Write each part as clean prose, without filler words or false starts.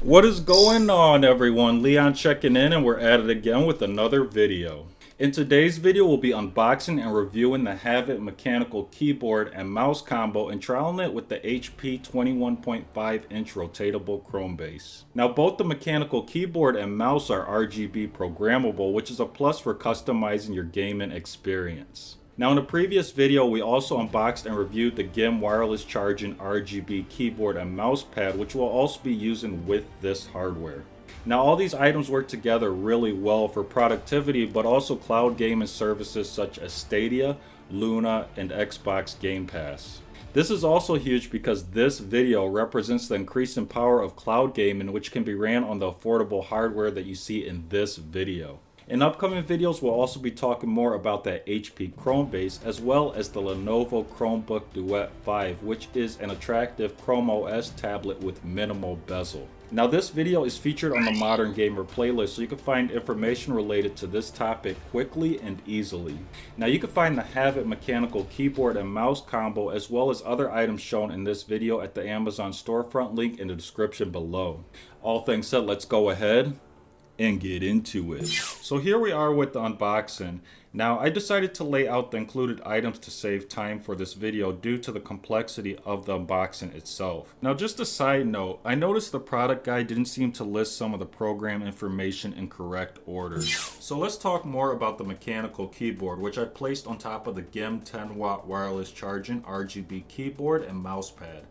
What is going on, everyone? Leon checking in, and we're at it again with another video. In today's video, we'll be unboxing and reviewing the Havit mechanical keyboard and mouse combo and trialing it with the HP 21.5-inch rotatable Chromebase. Now, both the mechanical keyboard and mouse are RGB programmable, which is a plus for customizing your gaming experience. Now, in a previous video, we also unboxed and reviewed the GIM wireless charging RGB keyboard and mouse pad, which we'll also be using with this hardware. Now, all these items work together really well for productivity, but also cloud gaming services such as Stadia, Luna, and Xbox Gamepass. This is also huge because this video represents the increasing power of cloud gaming, which can be ran on the affordable hardware that you see in this video. In upcoming videos, we'll also be talking more about that HP Chromebase, as well as the Lenovo Chromebook Duet 5, which is an attractive ChromeOS tablet with minimal bezel. Now, this video is featured on the Modern Gamer playlist, so you can find information related to this topic quickly and easily. Now, you can find the Havit mechanical keyboard and mouse combo, as well as other items shown in this video at the Amazon storefront link in the description below. All things said, let's go ahead and get into it. So here we are with the unboxing. Now, I decided to lay out the included items to save time for this video due to the complexity of the unboxing itself. Now, just a side note, I noticed the product guide didn't seem to list some of the program information in correct order. So let's talk more about the mechanical keyboard, which I placed on top of the GIM 10-watt wireless charging RGB keyboard and mouse pad.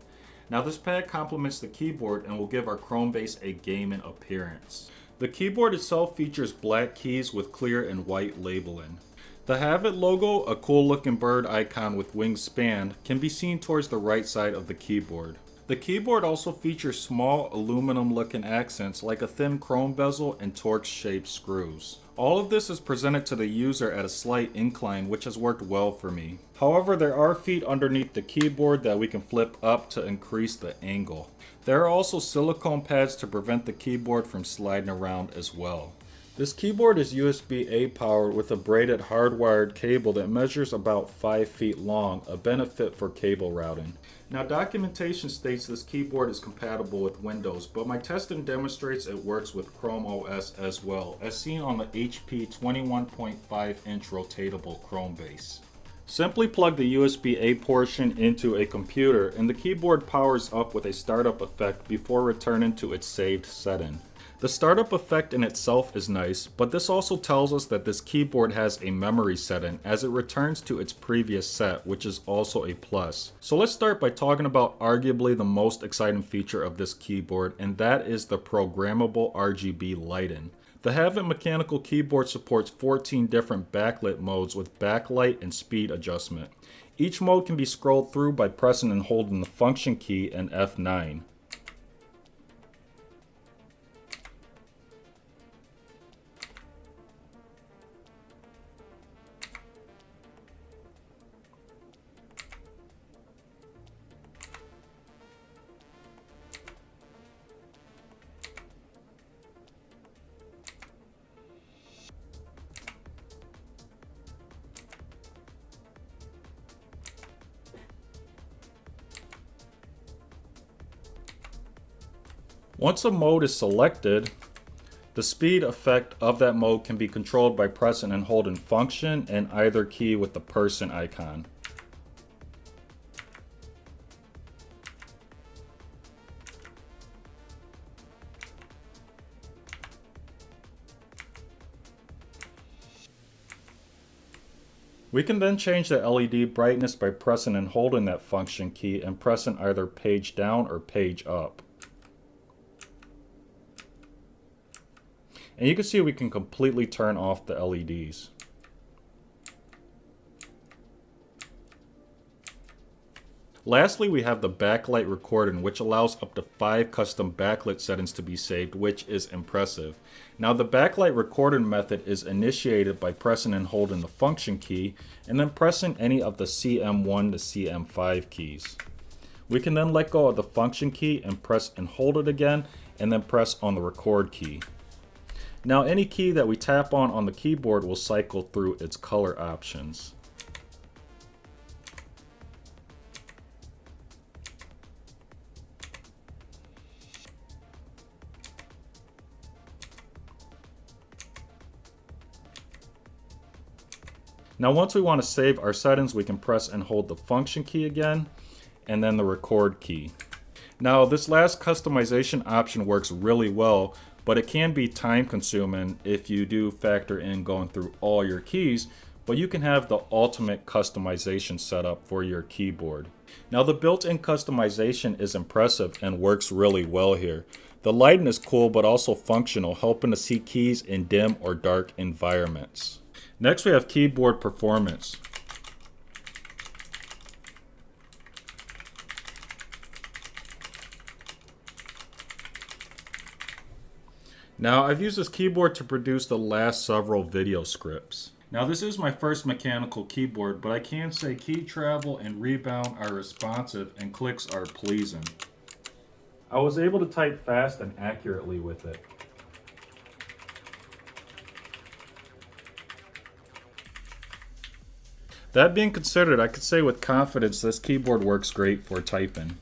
Now, this pad complements the keyboard and will give our Chromebase a gaming appearance. The keyboard itself features black keys with clear and white labeling. The Havit logo, a cool looking bird icon with wings spanned, can be seen towards the right side of the keyboard. The keyboard also features small aluminum looking accents like a thin chrome bezel and Torx shaped screws. All of this is presented to the user at a slight incline, which has worked well for me. However, there are feet underneath the keyboard that we can flip up to increase the angle. There are also silicone pads to prevent the keyboard from sliding around as well. This keyboard is USB-A powered with a braided hardwired cable that measures about 5 feet long, a benefit for cable routing. Now, documentation states this keyboard is compatible with Windows, but my testing demonstrates it works with ChromeOS as well, as seen on the HP 21.5-inch rotatable Chromebase. Simply plug the USB-A portion into a computer and the keyboard powers up with a startup effect before returning to its saved setting. The startup effect in itself is nice, but this also tells us that this keyboard has a memory setting as it returns to its previous set, which is also a plus. So let's start by talking about arguably the most exciting feature of this keyboard, and that is the programmable RGB lighting. The Havit mechanical keyboard supports 14 different backlit modes with backlight and speed adjustment. Each mode can be scrolled through by pressing and holding the function key and F9. Once a mode is selected, the speed effect of that mode can be controlled by pressing and holding function and either key with the person icon. We can then change the LED brightness by pressing and holding that function key and pressing either page down or page up. And you can see we can completely turn off the LEDs. Lastly, we have the backlight recording, which allows up to 5 custom backlit settings to be saved, which is impressive. Now, the backlight recording method is initiated by pressing and holding the function key, and then pressing any of the CM1 to CM5 keys. We can then let go of the function key and press and hold it again, and then press on the record key. Now, any key that we tap on the keyboard will cycle through its color options. Now once we want to save our settings, we can press and hold the function key again, and then the record key. Now this last customization option works really well, but it can be time consuming if you do factor in going through all your keys, but you can have the ultimate customization setup for your keyboard. Now the built-in customization is impressive and works really well here. The lighting is cool but also functional, helping to see keys in dim or dark environments. Next we have keyboard performance. Now I've used this keyboard to produce the last several video scripts. Now this is my first mechanical keyboard, but I can say key travel and rebound are responsive and clicks are pleasing. I was able to type fast and accurately with it. That being considered, I could say with confidence this keyboard works great for typing.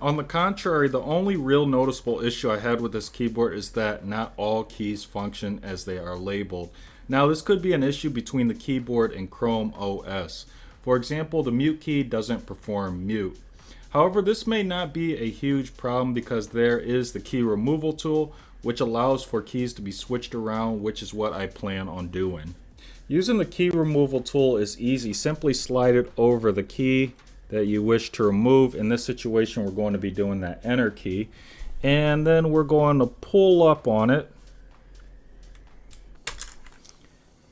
On the contrary, the only real noticeable issue I had with this keyboard is that not all keys function as they are labeled. Now this could be an issue between the keyboard and ChromeOS. For example, the mute key doesn't perform mute. However, this may not be a huge problem because there is the key removal tool, which allows for keys to be switched around, which is what I plan on doing. Using the key removal tool is easy. Simply slide it over the key that you wish to remove. In this situation, we're going to be doing that enter key. And then we're going to pull up on it.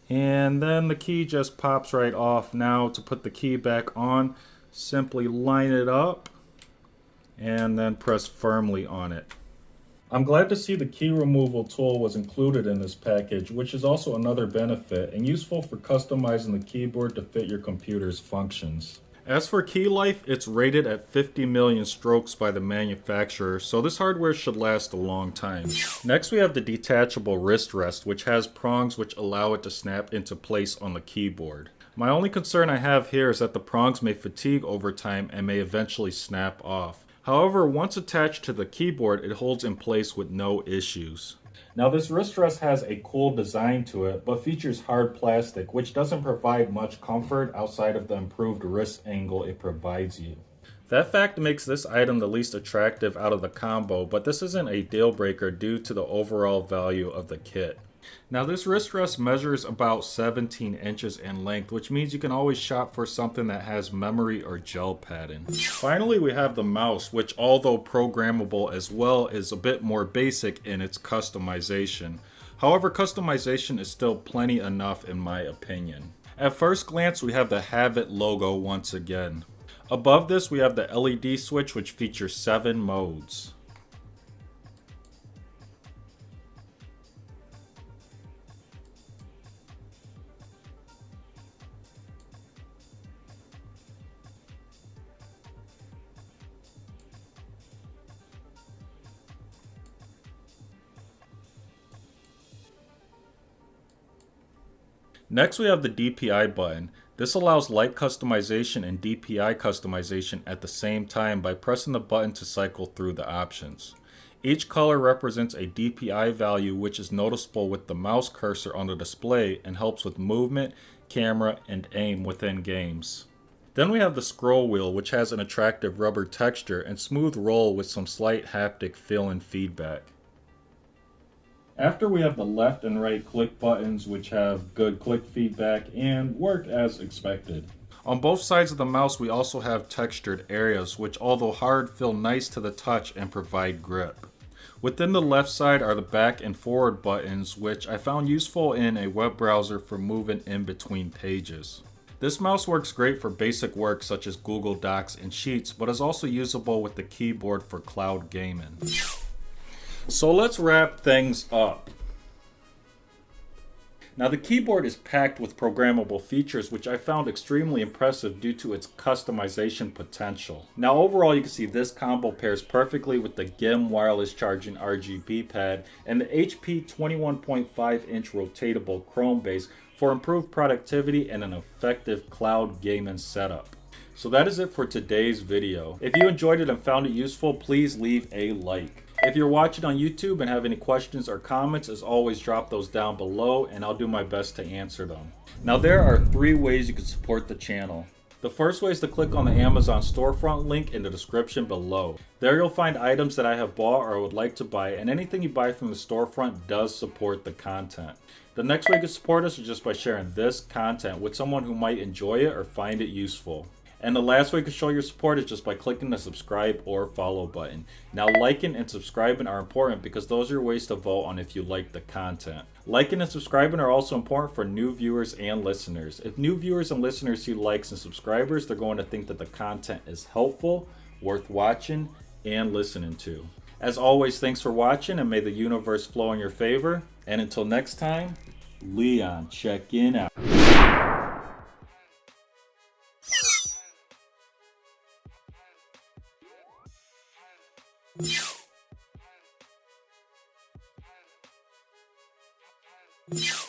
And then the key just pops right off. Now to put the key back on, simply line it up and then press firmly on it. I'm glad to see the key removal tool was included in this package, which is also another benefit and useful for customizing the keyboard to fit your computer's functions. As for key life, it's rated at 50 million strokes by the manufacturer, so this hardware should last a long time. Next we have the detachable wrist rest, which has prongs which allow it to snap into place on the keyboard. My only concern I have here is that the prongs may fatigue over time and may eventually snap off. However, once attached to the keyboard, it holds in place with no issues. Now this wrist rest has a cool design to it, but features hard plastic, which doesn't provide much comfort outside of the improved wrist angle it provides you. That fact makes this item the least attractive out of the combo, but this isn't a deal breaker due to the overall value of the kit. Now this wrist rest measures about 17 inches in length, which means you can always shop for something that has memory or gel padding. Finally we have the mouse, which although programmable as well is a bit more basic in its customization. However, customization is still plenty enough in my opinion. At first glance we have the Havit logo once again. Above this we have the LED switch, which features 7 modes. Next we have the DPI button. This allows light customization and DPI customization at the same time by pressing the button to cycle through the options. Each color represents a DPI value, which is noticeable with the mouse cursor on the display and helps with movement, camera, and aim within games. Then we have the scroll wheel, which has an attractive rubber texture and smooth roll with some slight haptic feel and feedback. After we have the left and right click buttons, which have good click feedback and work as expected. On both sides of the mouse we also have textured areas, which although hard feel nice to the touch and provide grip. Within the left side are the back and forward buttons, which I found useful in a web browser for moving in between pages. This mouse works great for basic work such as Google Docs and Sheets, but is also usable with the keyboard for cloud gaming. So let's wrap things up. Now the keyboard is packed with programmable features, which I found extremely impressive due to its customization potential. Now overall you can see this combo pairs perfectly with the GIM wireless charging RGB pad and the HP 21.5-inch rotatable Chromebase for improved productivity and an effective cloud gaming setup. So that is it for today's video. If you enjoyed it and found it useful, please leave a like. If you're watching on YouTube and have any questions or comments, as always, drop those down below and I'll do my best to answer them. Now there are 3 ways you can support the channel. The first way is to click on the Amazon storefront link in the description below. There you'll find items that I have bought or would like to buy, and anything you buy from the storefront does support the content. The next way you can support us is just by sharing this content with someone who might enjoy it or find it useful. And the last way you can show your support is just by clicking the subscribe or follow button. Now liking and subscribing are important because those are your ways to vote on if you like the content. Liking and subscribing are also important for new viewers and listeners. If new viewers and listeners see likes and subscribers, they're going to think that the content is helpful, worth watching, and listening to. As always, thanks for watching and may the universe flow in your favor. And until next time, Leon checkin out. Yeah.